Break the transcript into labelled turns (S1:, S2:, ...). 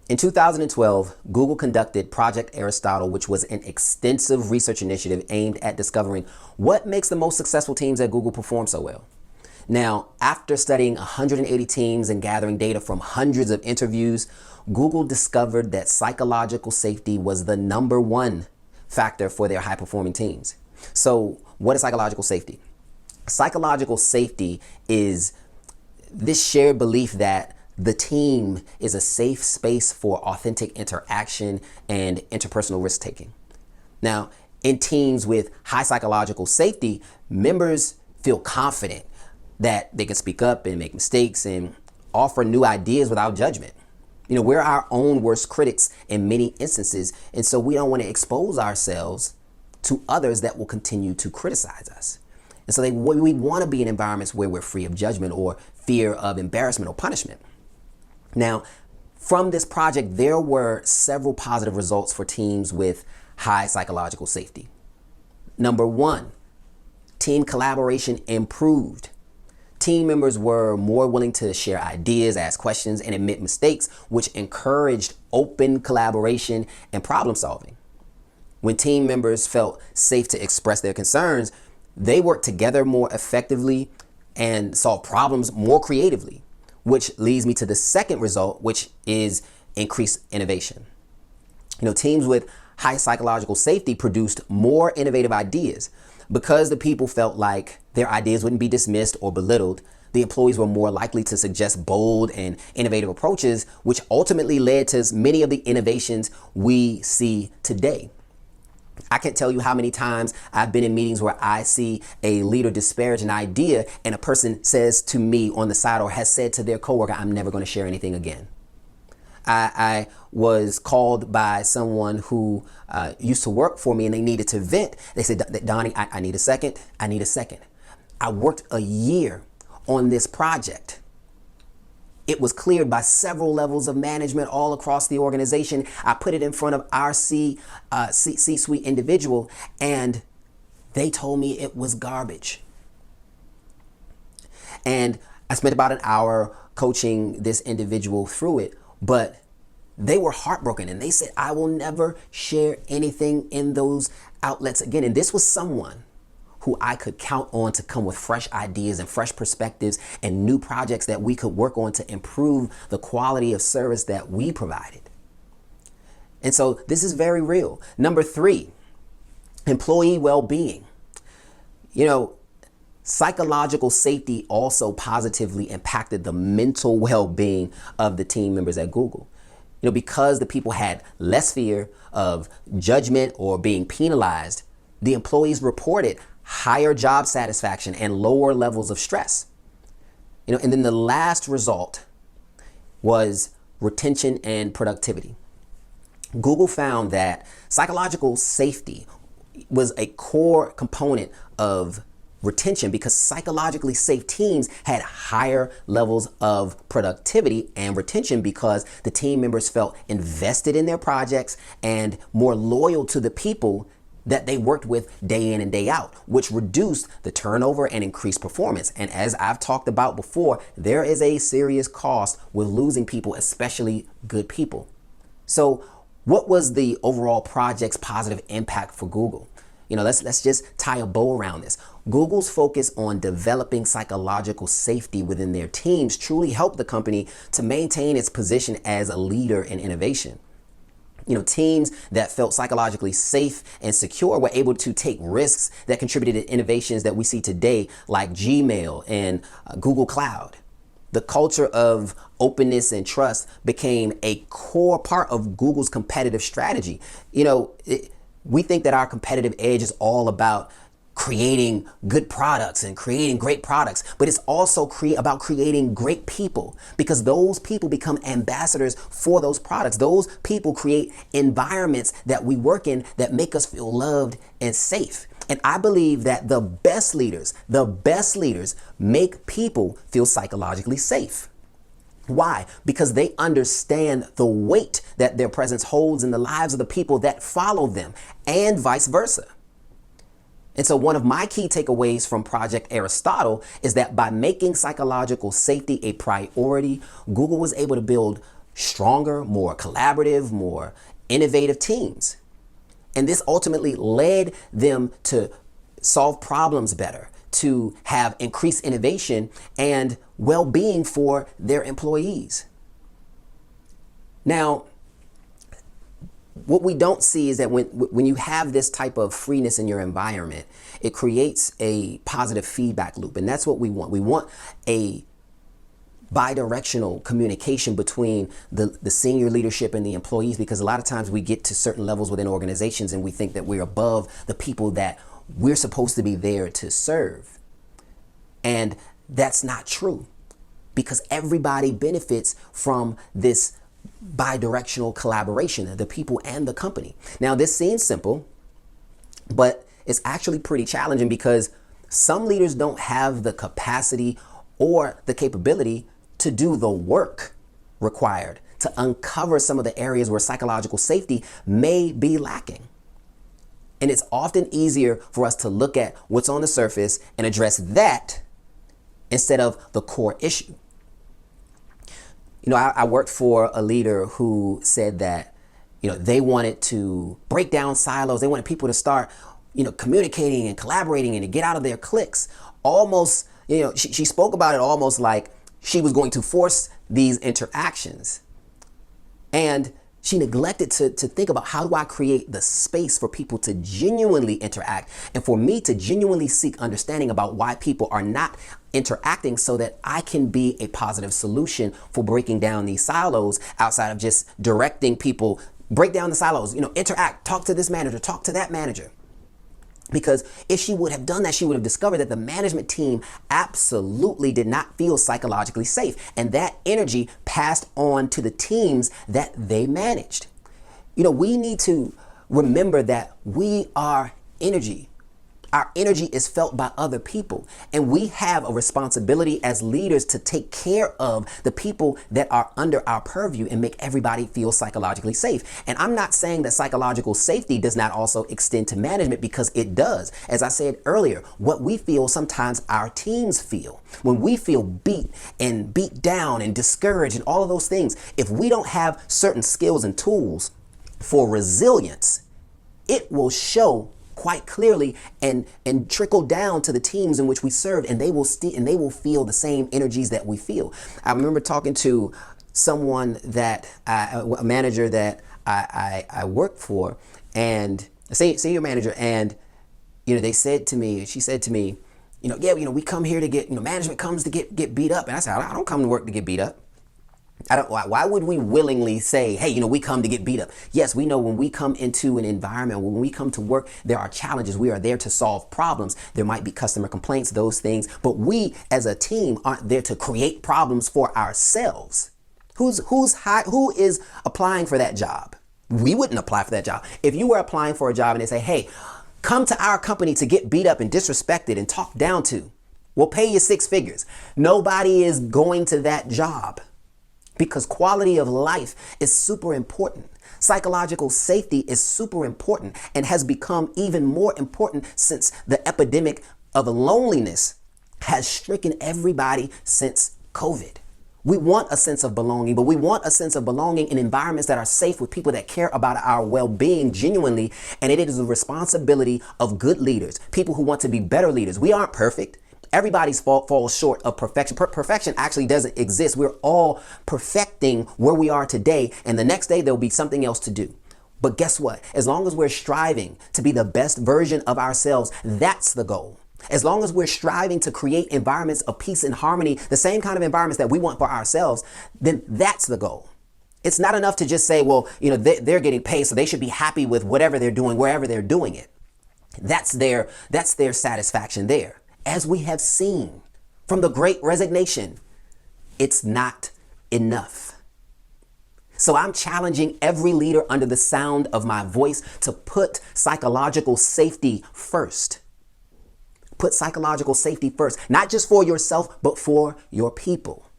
S1: In 2012, Google conducted Project Aristotle, which was an extensive research initiative aimed at discovering what makes the most successful teams at Google perform so well. Now, after studying 180 teams and gathering data from hundreds of interviews, Google discovered that psychological safety was the #1 factor for their high-performing teams. So, what is psychological safety? Psychological safety is this shared belief that the team is a safe space for authentic interaction and interpersonal risk-taking. Now, in teams with high psychological safety, members feel confident that they can speak up and make mistakes and offer new ideas without judgment. You know, we're our own worst critics in many instances, and so we don't want to expose ourselves to others that will continue to criticize us. And so we want to be in environments where we're free of judgment or fear of embarrassment or punishment. Now, from this project, there were several positive results for teams with high psychological safety. #1, team collaboration improved. Team members were more willing to share ideas, ask questions, and admit mistakes, which encouraged open collaboration and problem solving. When team members felt safe to express their concerns, they worked together more effectively and solved problems more creatively, which leads me to the second result, which is increased innovation. You know, teams with high psychological safety produced more innovative ideas. Because the people felt like their ideas wouldn't be dismissed or belittled, the employees were more likely to suggest bold and innovative approaches, which ultimately led to many of the innovations we see today. I can't tell you how many times I've been in meetings where I see a leader disparage an idea and a person says to me on the side or has said to their coworker, "I'm never going to share anything again." I was called by someone who used to work for me and they needed to vent. They said, "Donnie, I need a second. I need a second." I worked a year on this project. It was cleared by several levels of management all across the organization. I put it in front of our C-suite individual and they told me it was garbage. And I spent about an hour coaching this individual through it, but they were heartbroken and they said, "I will never share anything in those outlets again." And this was someone who I could count on to come with fresh ideas and fresh perspectives and new projects that we could work on to improve the quality of service that we provided. And so this is very real. #3, employee well-being. You know, psychological safety also positively impacted the mental well-being of the team members at Google. You know, because the people had less fear of judgment or being penalized, the employees reported higher job satisfaction and lower levels of stress. You know, and then the last result was retention and productivity. Google found that psychological safety was a core component of retention because psychologically safe teams had higher levels of productivity and retention because the team members felt invested in their projects and more loyal to the people that they worked with day in and day out, which reduced the turnover and increased performance. And as I've talked about before, there is a serious cost with losing people, especially good people. So what was the overall project's positive impact for Google? You know, let's just tie a bow around this. Google's focus on developing psychological safety within their teams truly helped the company to maintain its position as a leader in innovation. You know, teams that felt psychologically safe and secure were able to take risks that contributed to innovations that we see today, like Gmail and Google Cloud. The culture of openness and trust became a core part of Google's competitive strategy. You know, we think that our competitive edge is all about creating good products and creating great products, but it's also about creating great people because those people become ambassadors for those products. Those people create environments that we work in that make us feel loved and safe. And I believe that the best leaders make people feel psychologically safe. Why? Because they understand the weight that their presence holds in the lives of the people that follow them and vice versa. And so one of my key takeaways from Project Aristotle is that by making psychological safety a priority, Google was able to build stronger, more collaborative, more innovative teams. And this ultimately led them to solve problems better, to have increased innovation and well-being for their employees. Now, what we don't see is that when you have this type of freeness in your environment, it creates a positive feedback loop. And that's what we want. We want a bi-directional communication between the senior leadership and the employees, because a lot of times we get to certain levels within organizations and we think that we're above the people that we're supposed to be there to serve. And that's not true, because everybody benefits from this bi-directional collaboration, the people and the company. Now, this seems simple, but it's actually pretty challenging, because some leaders don't have the capacity or the capability to do the work required to uncover some of the areas where psychological safety may be lacking. And it's often easier for us to look at what's on the surface and address that instead of the core issue. You know, I worked for a leader who said that, they wanted to break down silos. They wanted people to start, communicating and collaborating and to get out of their cliques. Almost, she spoke about it almost like she was going to force these interactions. And she neglected to think about, how do I create the space for people to genuinely interact and for me to genuinely seek understanding about why people are not interacting, so that I can be a positive solution for breaking down these silos, outside of just directing people, break down the silos, interact, talk to this manager, talk to that manager. Because if she would have done that, she would have discovered that the management team absolutely did not feel psychologically safe. And that energy passed on to the teams that they managed. We need to remember that we are energy. Our energy is felt by other people, and we have a responsibility as leaders to take care of the people that are under our purview and make everybody feel psychologically safe. And I'm not saying that psychological safety does not also extend to management, because it does. As I said earlier, what we feel, sometimes our teams feel. When we feel beat down and discouraged and all of those things, if we don't have certain skills and tools for resilience, it will show quite clearly and trickle down to the teams in which we serve, and they will feel the same energies that we feel. I remember talking to someone that a manager that I worked for, and a senior manager, and she said to me, we come here to get, management comes to get beat up. And I said, I don't come to work to get beat up. Why would we willingly say, hey, we come to get beat up? Yes, we know when we come into an environment, when we come to work, there are challenges. We are there to solve problems. There might be customer complaints, those things, but we as a team aren't there to create problems for ourselves. Who is applying for that job? We wouldn't apply for that job. If you were applying for a job and they say, hey, come to our company to get beat up and disrespected and talked down to, we'll pay you 6 figures. Nobody is going to that job. Because quality of life is super important. Psychological safety is super important and has become even more important since the epidemic of loneliness has stricken everybody since COVID. We want a sense of belonging, but we want a sense of belonging in environments that are safe, with people that care about our well-being genuinely. And it is the responsibility of good leaders, people who want to be better leaders. We aren't perfect. Everybody's fault falls short of perfection. Perfection actually doesn't exist. We're all perfecting where we are today, and the next day there'll be something else to do. But guess what? As long as we're striving to be the best version of ourselves, that's the goal. As long as we're striving to create environments of peace and harmony, the same kind of environments that we want for ourselves, then that's the goal. It's not enough to just say, well, they're getting paid, so they should be happy with whatever they're doing, wherever they're doing it. That's their satisfaction there. As we have seen from the Great Resignation, it's not enough. So I'm challenging every leader under the sound of my voice to put psychological safety first. Put psychological safety first, not just for yourself, but for your people.